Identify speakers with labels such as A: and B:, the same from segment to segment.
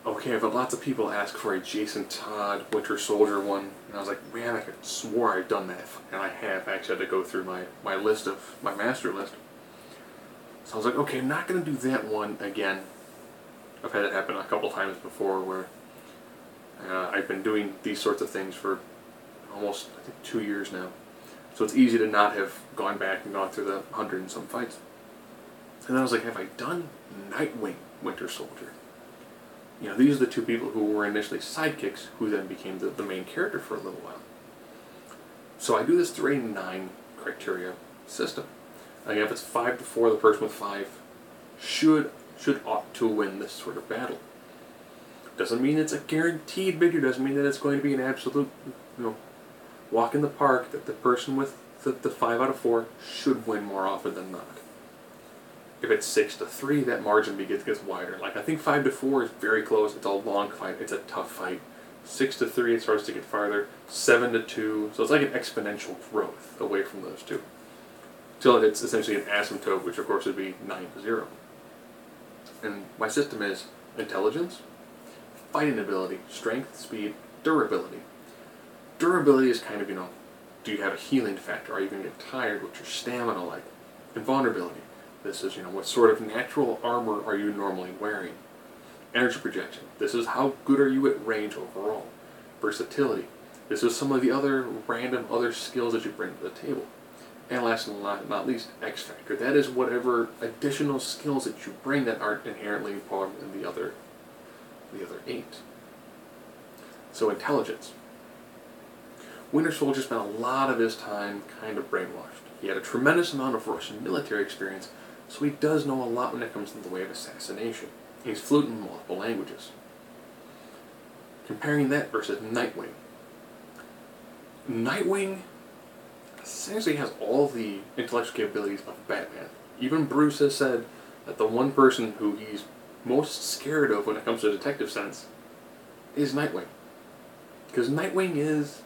A: okay, but lots of people ask for a Jason Todd Winter Soldier one, and I was like, man, I could swore I've done that, and I have. I actually had to go through my list of, my master list. So I was like, okay, I'm not going to do that one again. I've had it happen a couple times before where I've been doing these sorts of things for almost, I think, 2 years now. So it's easy to not have gone back and gone through the 100 and some fights. And then I was like, have I done Nightwing Winter Soldier? You know, these are the two people who were initially sidekicks, who then became the main character for a little while. So I do this 3 and 9 criteria system. Again, if it's 5 to 4, the person with 5 ought to win this sort of battle. Doesn't mean it's a guaranteed victory, doesn't mean that it's going to be an absolute, walk in the park, that the person with the 5 out of 4 should win more often than not. If it's 6 to 3, that margin gets wider. Like, I think 5 to 4 is very close. It's a long fight. It's a tough fight. 6 to 3, it starts to get farther. 7 to 2, so it's like an exponential growth away from those two. Till it's essentially an asymptote, which of course would be 9 to 0. And my system is intelligence, fighting ability, strength, speed, durability. Durability is kind of, do you have a healing factor? Are you going to get tired? What's your stamina like? And vulnerability. This is, what sort of natural armor are you normally wearing? Energy projection. This is how good are you at range overall. Versatility. This is some of the other random other skills that you bring to the table. And last and not least, X factor. That is whatever additional skills that you bring that aren't inherently part in the other 8. So intelligence. Winter Soldier spent a lot of his time kind of brainwashed. He had a tremendous amount of Russian military experience, so he does know a lot when it comes to the way of assassination. He's fluent in multiple languages. Comparing that versus Nightwing. Nightwing essentially has all the intellectual capabilities of Batman. Even Bruce has said that the one person who he's most scared of when it comes to detective sense is Nightwing. Because Nightwing is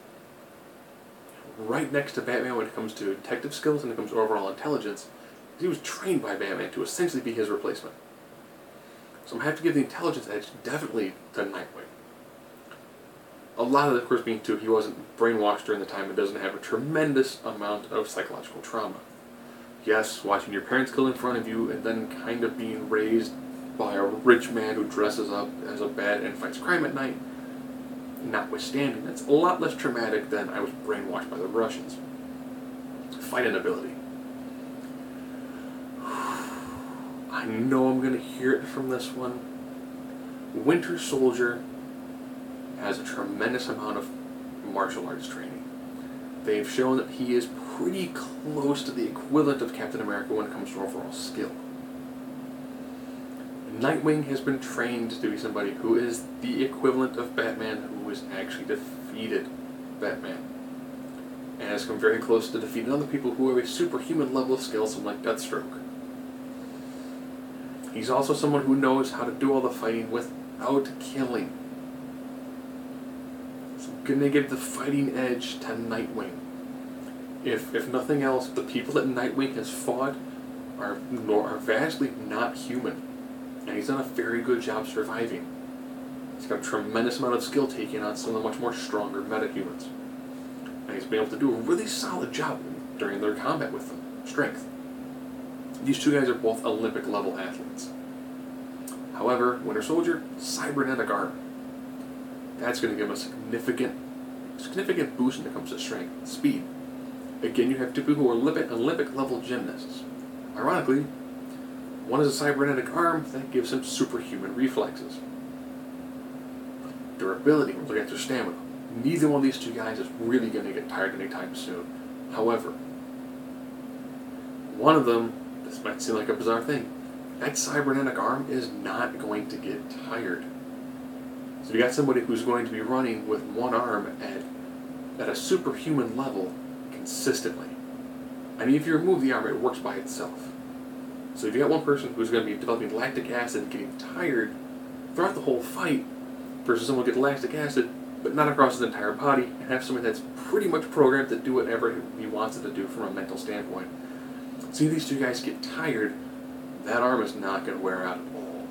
A: right next to Batman when it comes to detective skills and when it comes to overall intelligence. He was trained by Batman to essentially be his replacement. So I'm going to have to give the intelligence edge definitely to Nightwing. A lot of it, of course, being too, he wasn't brainwashed during the time and doesn't have a tremendous amount of psychological trauma. Yes, watching your parents kill in front of you and then kind of being raised by a rich man who dresses up as a bat and fights crime at night, notwithstanding, that's a lot less traumatic than I was brainwashed by the Russians. Fighting ability. I know I'm going to hear it from this one. Winter Soldier has a tremendous amount of martial arts training. They've shown that he is pretty close to the equivalent of Captain America when it comes to overall skill. Nightwing has been trained to be somebody who is the equivalent of Batman, who has actually defeated Batman. And has come very close to defeating other people who have a superhuman level of skill, someone like Deathstroke. He's also someone who knows how to do all the fighting without killing. So I'm going to give the fighting edge to Nightwing. If nothing else, the people that Nightwing has fought are vastly not human. And he's done a very good job surviving. He's got a tremendous amount of skill taking on some of the much more stronger metahumans. And he's been able to do a really solid job during their combat with them. Strength. These two guys are both Olympic level athletes. However, Winter Soldier, cybernetic arm. That's going to give him a significant boost when it comes to strength. Speed. Again, you have two people who are Olympic level gymnasts. Ironically, one is a cybernetic arm that gives him superhuman reflexes. Durability, we're looking at their stamina. Neither one of these two guys is really going to get tired anytime soon. However, one of them, this might seem like a bizarre thing, that cybernetic arm is not going to get tired. So you got somebody who's going to be running with one arm at a superhuman level consistently. I mean, if you remove the arm, it works by itself. So if you got one person who's going to be developing lactic acid and getting tired throughout the whole fight, versus someone who gets lactic acid, but not across his entire body, and have someone that's pretty much programmed to do whatever he wants it to do from a mental standpoint. See, these two guys get tired, that arm is not going to wear out at all.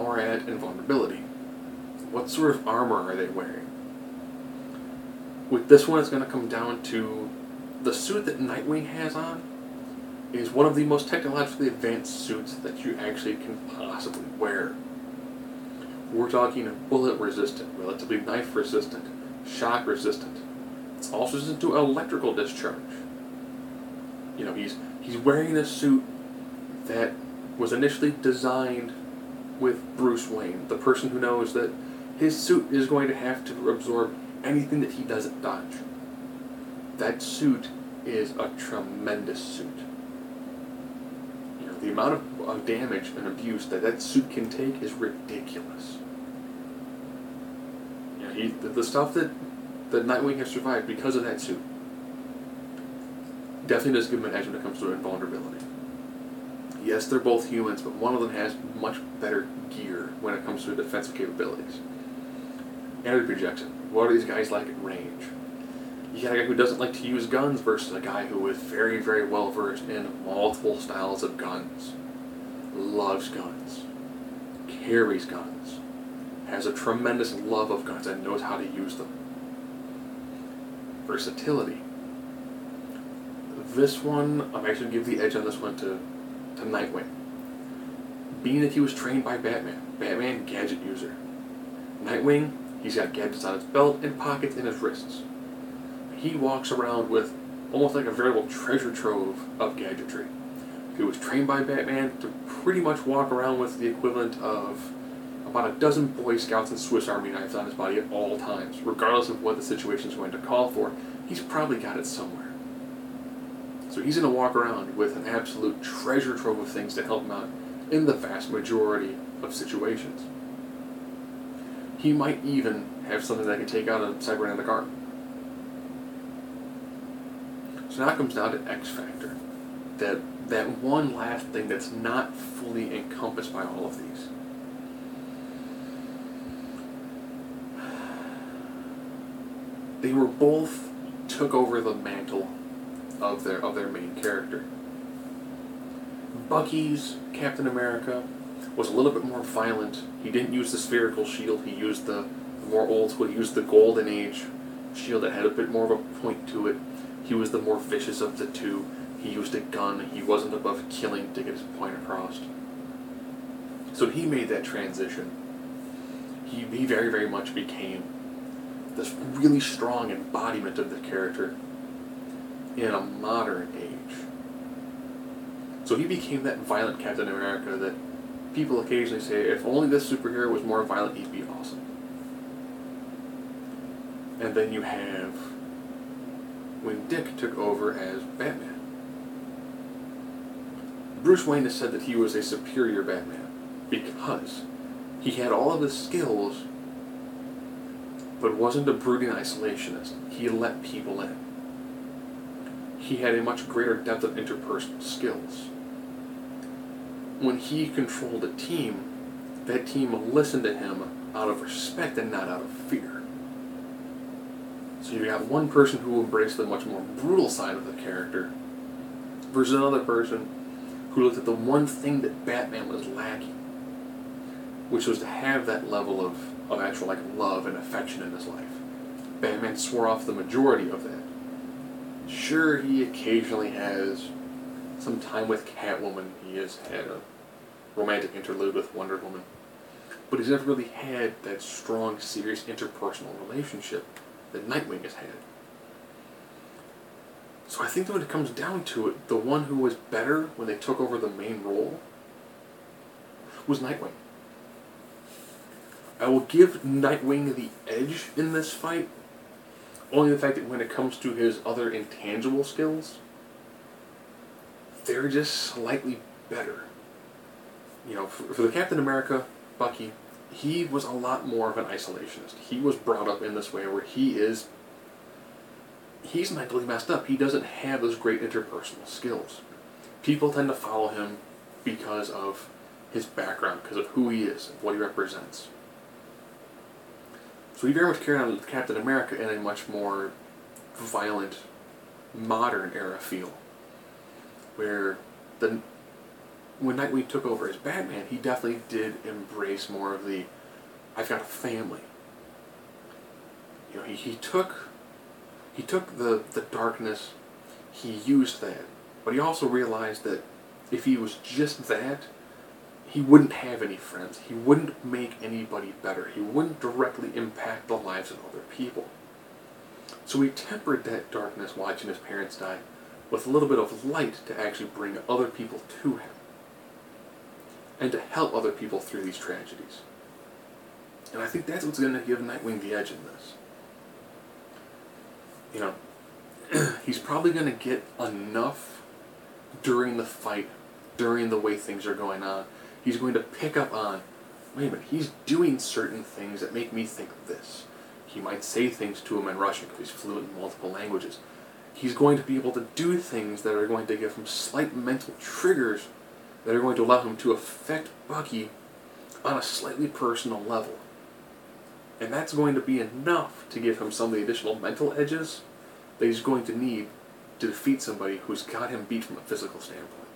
A: more at invulnerability. What sort of armor are they wearing? With this one, it's going to come down to the suit that Nightwing has on is one of the most technologically advanced suits that you actually can possibly wear. We're talking bullet resistant, relatively knife resistant, shock resistant. It's also resistant to electrical discharge. You know, he's wearing a suit that was initially designed with Bruce Wayne, the person who knows that his suit is going to have to absorb anything that he doesn't dodge. That suit is a tremendous suit. You know, the amount of damage and abuse that suit can take is ridiculous. You know, the stuff that Nightwing has survived because of that suit definitely does give him an edge when it comes to invulnerability. Yes, they're both humans, but one of them has much better gear when it comes to defensive capabilities. Energy projection. What are these guys like at range? You got a guy who doesn't like to use guns versus a guy who is very, very well versed in multiple styles of guns. Loves guns. Carries guns. Has a tremendous love of guns and knows how to use them. Versatility. This one, I'm actually going to give the edge on this one to Nightwing. Being that he was trained by Batman, gadget user. Nightwing, he's got gadgets on his belt and pockets in his wrists. He walks around with almost like a veritable treasure trove of gadgetry. He was trained by Batman to pretty much walk around with the equivalent of about a dozen Boy Scouts and Swiss Army knives on his body at all times. Regardless of what the situation is going to call for, he's probably got it somewhere. So he's going to walk around with an absolute treasure trove of things to help him out in the vast majority of situations. He might even have something that can take out a cybernetic arm. So now it comes down to X Factor. That one last thing that's not fully encompassed by all of these. They were both took over the mantle of their main character. Bucky's Captain America was a little bit more violent. He didn't use the spherical shield. He used the more old school. He used the Golden Age shield that had a bit more of a point to it. He was the more vicious of the two. He used a gun. He wasn't above killing to get his point across. So he made that transition. He very, very much became this really strong embodiment of the character in a modern age. So he became that violent Captain America that people occasionally say, if only this superhero was more violent, he'd be awesome. And then you have when Dick took over as Batman. Bruce Wayne has said that he was a superior Batman because he had all of his skills but wasn't a brooding isolationist. He let people in. He had a much greater depth of interpersonal skills. When he controlled a team, that team listened to him out of respect and not out of fear. So you got one person who embraced the much more brutal side of the character versus another person who looked at the one thing that Batman was lacking, which was to have that level of actual love and affection in his life. Batman swore off the majority of that. Sure, he occasionally has some time with Catwoman. He has had a romantic interlude with Wonder Woman. But he's never really had that strong, serious interpersonal relationship that Nightwing has had. So I think that when it comes down to it, the one who was better when they took over the main role was Nightwing. I will give Nightwing the edge in this fight, only the fact that when it comes to his other intangible skills, they're just slightly better. You know, for the Captain America, Bucky, he was a lot more of an isolationist. He was brought up in this way where he's mentally messed up. He doesn't have those great interpersonal skills. People tend to follow him because of his background, because of who he is, what he represents. So he very much carried on Captain America in a much more violent, modern era feel, where when Nightwing took over as Batman, he definitely did embrace more of the, I've got a family. You know, he took the darkness, he used that, but he also realized that if he was just that, he wouldn't have any friends. He wouldn't make anybody better. He wouldn't directly impact the lives of other people. So he tempered that darkness watching his parents die with a little bit of light to actually bring other people to him and to help other people through these tragedies. And I think that's what's going to give Nightwing the edge in this. You know, he's probably going to get enough during the fight, during the way things are going on. He's going to pick up on, wait a minute, he's doing certain things that make me think this. He might say things to him in Russian because he's fluent in multiple languages. He's going to be able to do things that are going to give him slight mental triggers that are going to allow him to affect Bucky on a slightly personal level. And that's going to be enough to give him some of the additional mental edges that he's going to need to defeat somebody who's got him beat from a physical standpoint.